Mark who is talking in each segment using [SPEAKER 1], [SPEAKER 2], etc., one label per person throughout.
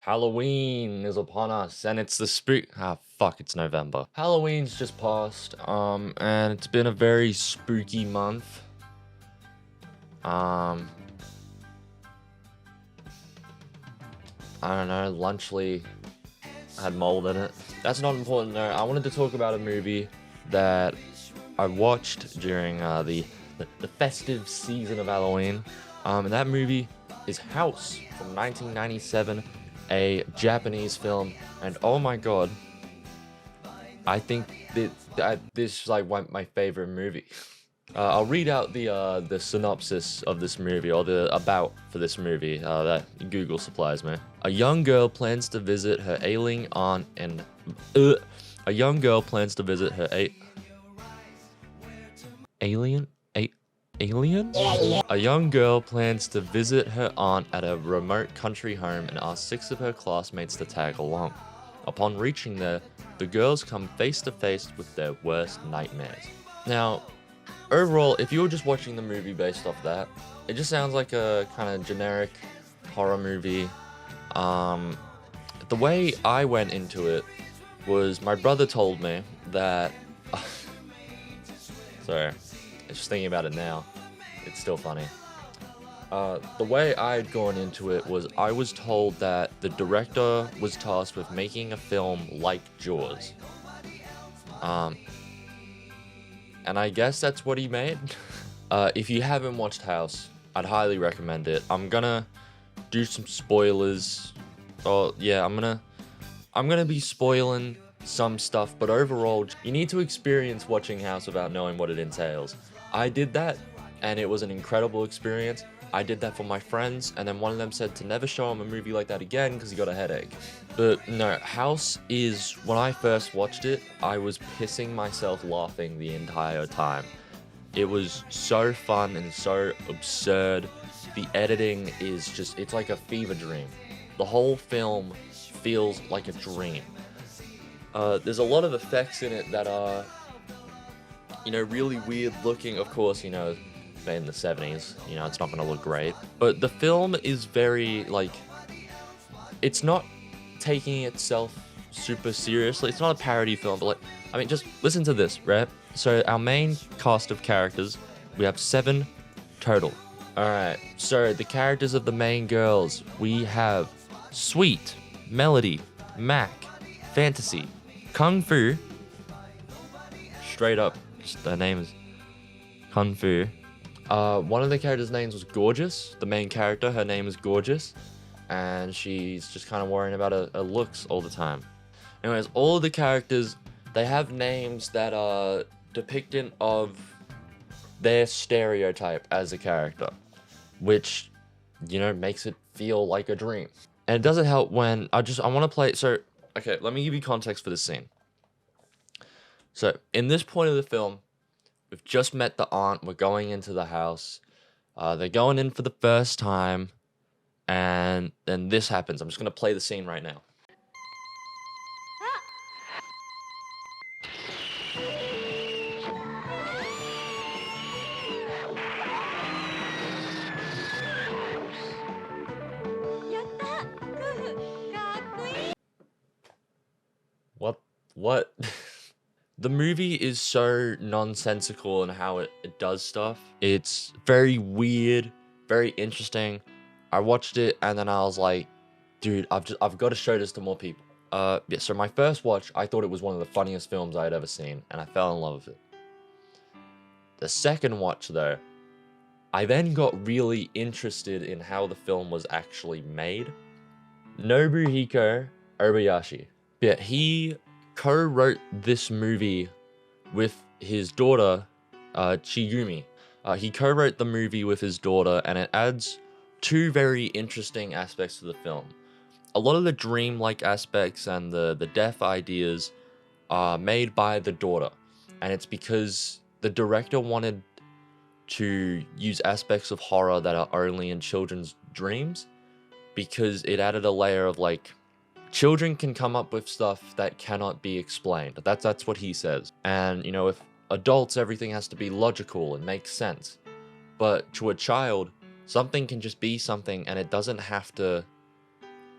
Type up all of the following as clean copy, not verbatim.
[SPEAKER 1] Halloween is upon us, and it's the fuck, it's November. Halloween's just passed, and it's been a very spooky month. Um, I don't know, Lunchly had mold in it. That's not important though. I wanted to talk about a movie that I watched during the festive season of Halloween. And that movie is House from 1997, a Japanese film. And oh my god, I think this is like my favorite movie. I'll read out the synopsis of this movie, or the about for this movie that Google supplies me. A young girl plans to visit her ailing aunt and a young girl plans to visit her alien alien. A young girl plans to visit her aunt at a remote country home and asks 6 of her classmates to tag along. Upon reaching there, the girls come face to face with their worst nightmares. Now, overall, if you were just watching the movie based off that, it just sounds like a kind of generic horror movie. The way I went into it was my brother told me that... Sorry, just thinking about it now, it's still funny. The way I had gone into it was I was told that the director was tasked with making a film like Jaws. And I guess that's what he made. If you haven't watched House, I'd highly recommend it. I'm gonna do some spoilers. Oh yeah, I'm gonna be spoiling some stuff, but overall, you need to experience watching House without knowing what it entails. I did that, and it was an incredible experience. I did that for my friends, and then one of them said to never show him a movie like that again because he got a headache. But no, House is, when I first watched it, I was pissing myself laughing the entire time. It was so fun and so absurd. The editing is just, it's like a fever dream. The whole film feels like a dream. There's a lot of effects in it that are, really weird looking. Of course, made in the 70s, it's not gonna look great. But the film is very, it's not taking itself super seriously. It's not a parody film, but just listen to this, right? So our main cast of characters, we have 7 total. Alright, so the characters of the main girls, we have Sweet, Melody, Mac, Fantasy, Kung Fu, straight up, just their name is Kung Fu. One of the characters' names was Gorgeous. The main character, her name is Gorgeous, and she's just kind of worrying about her looks all the time. Anyways, all of the characters, they have names that are depictant of their stereotype as a character, which, makes it feel like a dream. And it doesn't help when I want to play. So, okay, let me give you context for this scene. So, in this point of the film, we've just met the aunt. We're going into the house. They're going in for the first time. And then this happens. I'm just going to play the scene right now. What? The movie is so nonsensical in how it does stuff. It's very weird, very interesting. I watched it and then I was like, dude, I've got to show this to more people. Yeah, so my first watch, I thought it was one of the funniest films I had ever seen, and I fell in love with it. The second watch though, I then got really interested in how the film was actually made. Nobuhiko Obayashi. Yeah, he co-wrote this movie with his daughter, Chigumi. He co-wrote the movie with his daughter, and it adds 2 very interesting aspects to the film. A lot of the dream-like aspects and the death ideas are made by the daughter, and it's because the director wanted to use aspects of horror that are only in children's dreams, because it added a layer of children can come up with stuff that cannot be explained. That's what he says. And, with adults, everything has to be logical and make sense. But to a child, something can just be something, and it doesn't have to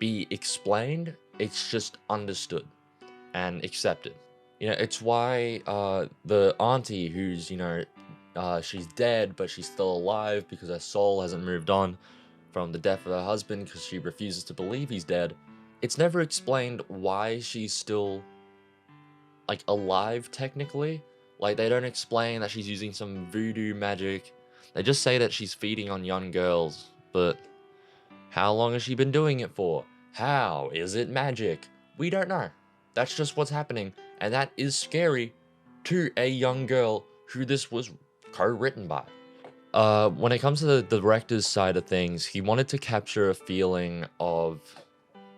[SPEAKER 1] be explained, it's just understood and accepted. You know, it's why the auntie who's, she's dead, but she's still alive because her soul hasn't moved on from the death of her husband because she refuses to believe he's dead. It's never explained why she's still, like, alive, technically. Like, they don't explain that she's using some voodoo magic. They just say that she's feeding on young girls, but how long has she been doing it for? How is it magic? We don't know. That's just what's happening, and that is scary to a young girl who this was co-written by. When it comes to the director's side of things, he wanted to capture a feeling of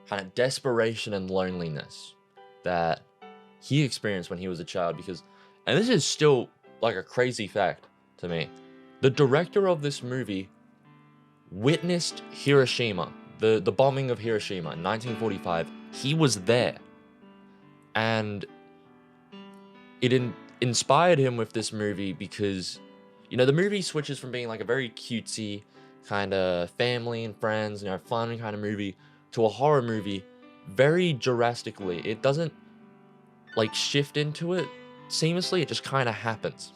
[SPEAKER 1] kind of desperation and loneliness that he experienced when he was a child, because, and this is still like a crazy fact to me, the director of this movie witnessed Hiroshima, the bombing of Hiroshima in 1945. He was there. And it inspired him with this movie because, the movie switches from being like a very cutesy kind of family and friends, fun kind of movie, to a horror movie very drastically. It doesn't like shift into it seamlessly, it just kind of happens.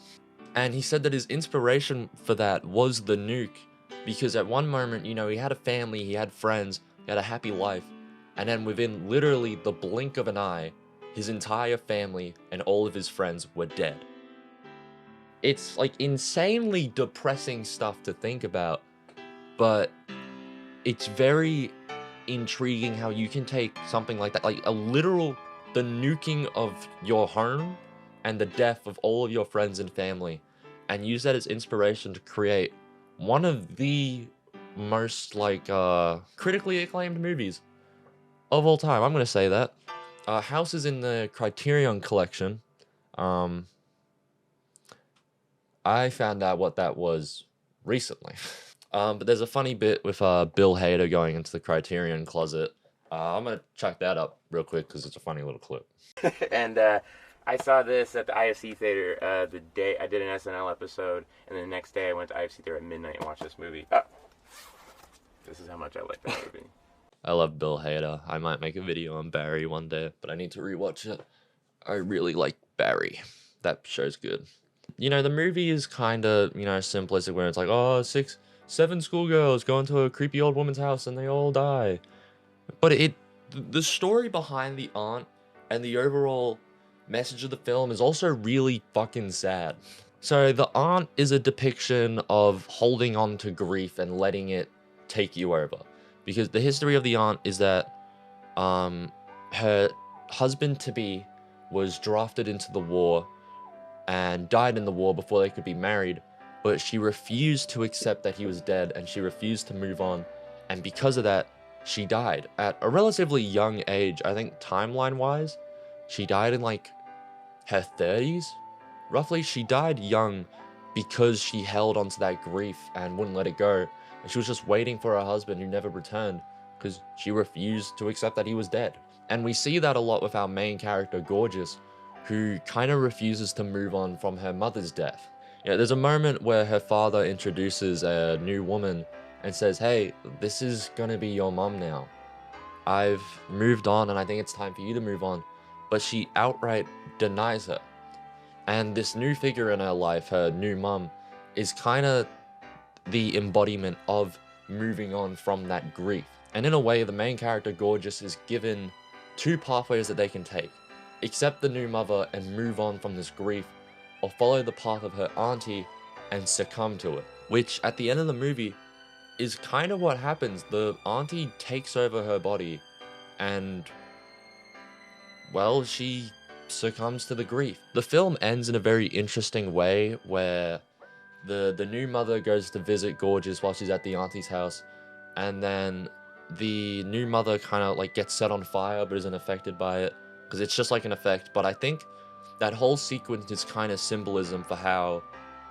[SPEAKER 1] And he said that his inspiration for that was the nuke, because at one moment, he had a family, he had friends, he had a happy life, and then within literally the blink of an eye, his entire family and all of his friends were dead. It's like insanely depressing stuff to think about, but it's very intriguing how you can take something like that, like the nuking of your home and the death of all of your friends and family, and use that as inspiration to create one of the most critically acclaimed movies of all time. I'm gonna say that. House is in the Criterion Collection. I found out what that was recently. But there's a funny bit with Bill Hader going into the Criterion closet. I'm gonna check that up real quick because it's a funny little clip.
[SPEAKER 2] And I saw this at the IFC theater the day I did an SNL episode, and the next day I went to IFC theater at midnight and watched this movie. Oh, this is how much I like that movie.
[SPEAKER 1] I love Bill Hader. I might make a video on Barry one day, but I need to rewatch it. I really like Barry. That show's good. The movie is kind of, simplistic, where it's like, oh, 7 schoolgirls go into a creepy old woman's house and they all die. But the story behind the aunt and the overall message of the film is also really fucking sad. So the aunt is a depiction of holding on to grief and letting it take you over. Because the history of the aunt is that her husband-to-be was drafted into the war and died in the war before they could be married, but she refused to accept that he was dead, and she refused to move on, and because of that, she died at a relatively young age. I think timeline-wise, she died in like her 30s, roughly. She died young because she held onto that grief and wouldn't let it go. And she was just waiting for her husband, who never returned because she refused to accept that he was dead. And we see that a lot with our main character, Gorgeous, who kind of refuses to move on from her mother's death. There's a moment where her father introduces a new woman and says, hey, this is gonna be your mom now. I've moved on and I think it's time for you to move on. But she outright denies her. And this new figure in her life, her new mom, is kind of the embodiment of moving on from that grief. And in a way, the main character, Gorgeous, is given 2 pathways that they can take. Accept the new mother and move on from this grief, or follow the path of her auntie and succumb to it. Which, at the end of the movie, is kind of what happens. The auntie takes over her body and, well, she succumbs to the grief. The film ends in a very interesting way where the new mother goes to visit Gorgeous while she's at the auntie's house, and then the new mother kind of like gets set on fire but isn't affected by it because it's just like an effect. But I think that whole sequence is kind of symbolism for how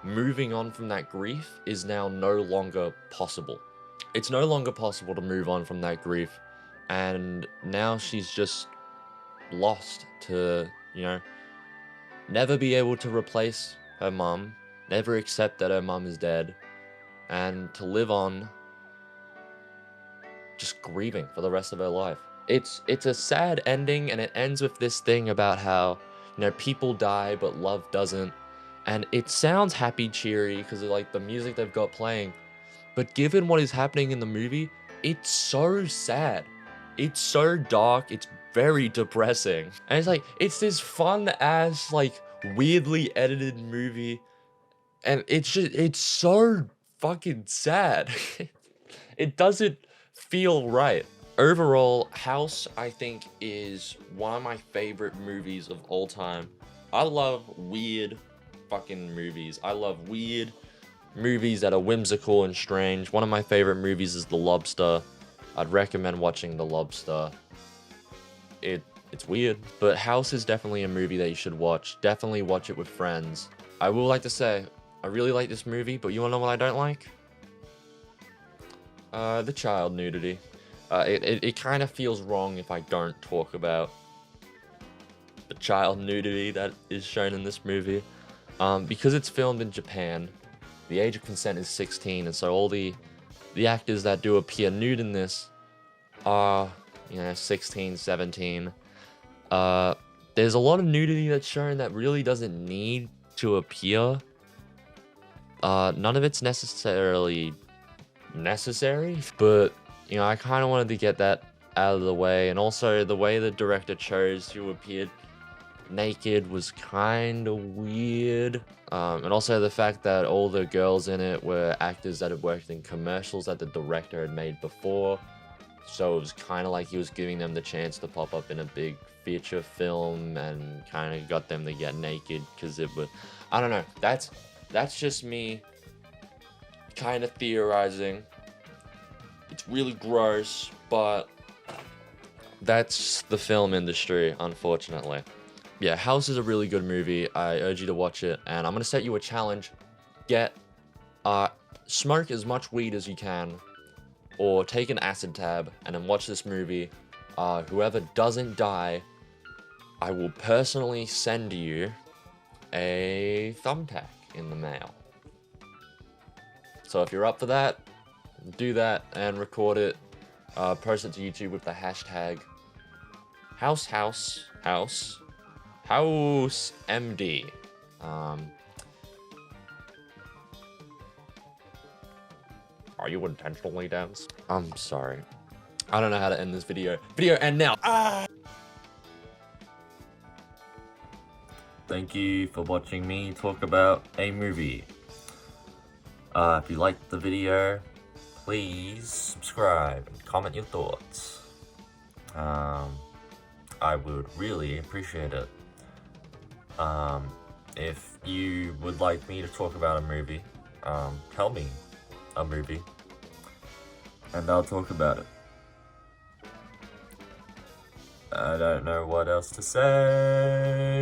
[SPEAKER 1] moving on from that grief is now no longer possible. It's no longer possible to move on from that grief, and now she's just lost to, never be able to replace her mom, never accept that her mom is dead, and to live on just grieving for the rest of her life. It's a sad ending, and it ends with this thing about how, you know, people die but love doesn't. And it sounds happy cheery because of like the music they've got playing. But given what is happening in the movie, it's so sad. It's so dark, it's very depressing. And it's like, it's this fun ass, like, weirdly edited movie. And it's so fucking sad. It doesn't feel right. Overall, House, I think, is one of my favorite movies of all time. I love weird fucking movies. I love weird movies that are whimsical and strange. One of my favorite movies is The Lobster. I'd recommend watching The Lobster. It's weird, but House is definitely a movie that you should watch. Definitely watch it with friends. I will like to say, I really like this movie, but you wanna know what I don't like? The child nudity. It kind of feels wrong if I don't talk about the child nudity that is shown in this movie. Because it's filmed in Japan, the age of consent is 16, and so all the actors that do appear nude in this are, you know, 16, 17. There's a lot of nudity that's shown that really doesn't need to appear. None of it's necessarily necessary, but, you know, I kind of wanted to get that out of the way. And also, the way the director chose to appear naked was kind of weird. And also the fact that all the girls in it were actors that had worked in commercials that the director had made before. So it was kind of like he was giving them the chance to pop up in a big feature film, and kind of got them to get naked because it would, I don't know, that's just me kind of theorizing. It's really gross, but that's the film industry, unfortunately. Yeah, House is a really good movie. I urge you to watch it, and I'm gonna set you a challenge. Smoke as much weed as you can, or take an acid tab, and then watch this movie. Whoever doesn't die, I will personally send you a thumbtack in the mail. So if you're up for that, do that and record it. Post it to YouTube with the hashtag HouseMD. Are you intentionally dense? I'm sorry. I don't know how to end this video. Video end now. Thank you for watching me talk about a movie. If you liked the video, please subscribe and comment your thoughts. I would really appreciate it. If you would like me to talk about a movie, tell me a movie, and I'll talk about it. I don't know what else to say.